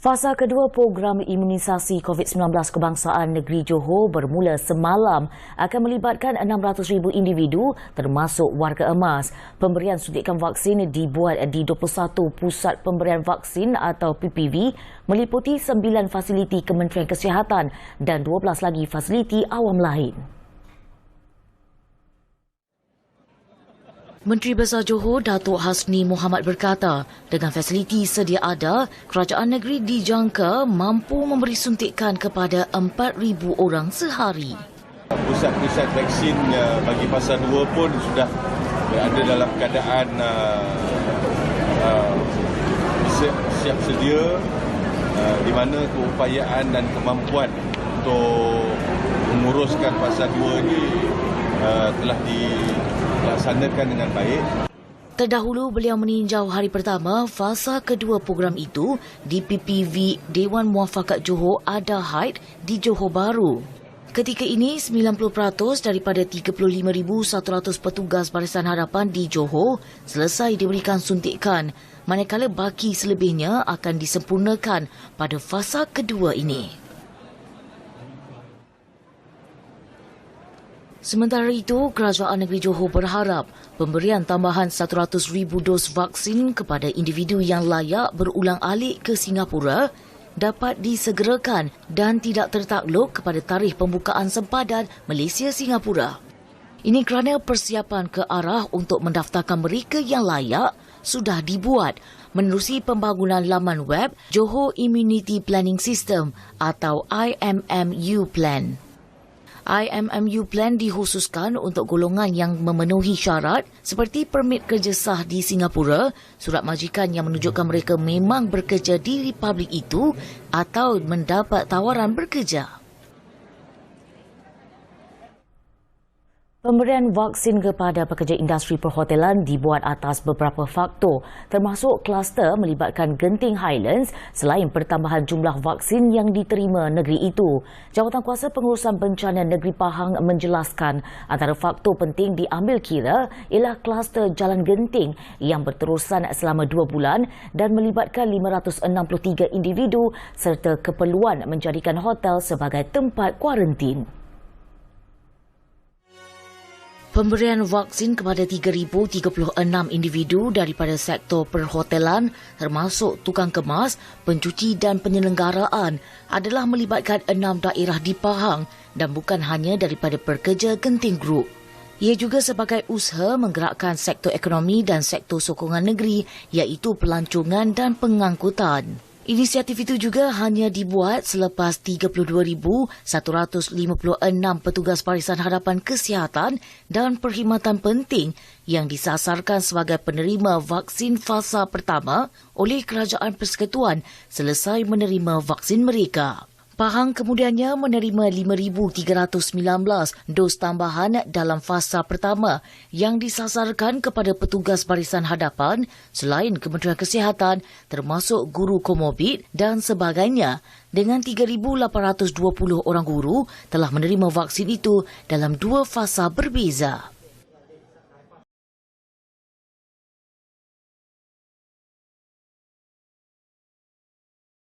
Fasa kedua program imunisasi COVID-19 kebangsaan negeri Johor bermula semalam akan melibatkan 600,000 individu termasuk warga emas. Pemberian suntikan vaksin dibuat di 21 pusat pemberian vaksin atau PPV meliputi 9 fasiliti Kementerian Kesihatan dan 12 lagi fasiliti awam lain. Menteri Besar Johor Datuk Hasni Mohamad berkata, dengan fasiliti sedia ada, kerajaan negeri dijangka mampu memberi suntikan kepada 4,000 orang sehari. Pusat-pusat vaksin bagi fasa 2 pun sudah berada dalam keadaan siap sedia, di mana keupayaan dan kemampuan untuk menguruskan fasa 2 ini telah dilaksanakan dengan baik. Terdahulu beliau meninjau hari pertama fasa kedua program itu di PPV Dewan Muafakat Johor Ada Heights di Johor Bahru. Ketika ini 90% daripada 35,100 petugas Barisan Hadapan di Johor selesai diberikan suntikan, manakala baki selebihnya akan disempurnakan pada fasa kedua ini. Sementara itu, Kerajaan Negeri Johor berharap pemberian tambahan 100,000 dos vaksin kepada individu yang layak berulang alik ke Singapura dapat disegerakan dan tidak tertakluk kepada tarikh pembukaan sempadan Malaysia-Singapura. Ini kerana persiapan ke arah untuk mendaftarkan mereka yang layak sudah dibuat menerusi pembangunan laman web Johor Immunity Planning System atau IMMU Plan. IMMU Plan dikhususkan untuk golongan yang memenuhi syarat seperti permit kerja sah di Singapura, surat majikan yang menunjukkan mereka memang bekerja di republik itu atau mendapat tawaran bekerja. Pemberian vaksin kepada pekerja industri perhotelan dibuat atas beberapa faktor, termasuk kluster melibatkan Genting Highlands selain pertambahan jumlah vaksin yang diterima negeri itu. Jawatankuasa Pengurusan Bencana Negeri Pahang menjelaskan antara faktor penting diambil kira ialah kluster Jalan Genting yang berterusan selama 2 bulan dan melibatkan 563 individu serta keperluan menjadikan hotel sebagai tempat kuarantin. Pemberian vaksin kepada 3,036 individu daripada sektor perhotelan termasuk tukang kemas, pencuci dan penyelenggaraan adalah melibatkan 6 daerah di Pahang dan bukan hanya daripada pekerja Genting Group. Ia juga sebagai usaha menggerakkan sektor ekonomi dan sektor sokongan negeri iaitu pelancongan dan pengangkutan. Inisiatif itu juga hanya dibuat selepas 32,156 petugas Barisan Hadapan Kesihatan dan perkhidmatan penting yang disasarkan sebagai penerima vaksin fasa pertama oleh Kerajaan Persekutuan selesai menerima vaksin mereka. Pahang kemudiannya menerima 5,319 dos tambahan dalam fasa pertama yang disasarkan kepada petugas Barisan Hadapan selain Kementerian Kesihatan termasuk guru komorbid dan sebagainya dengan 3,820 orang guru telah menerima vaksin itu dalam 2 fasa berbeza.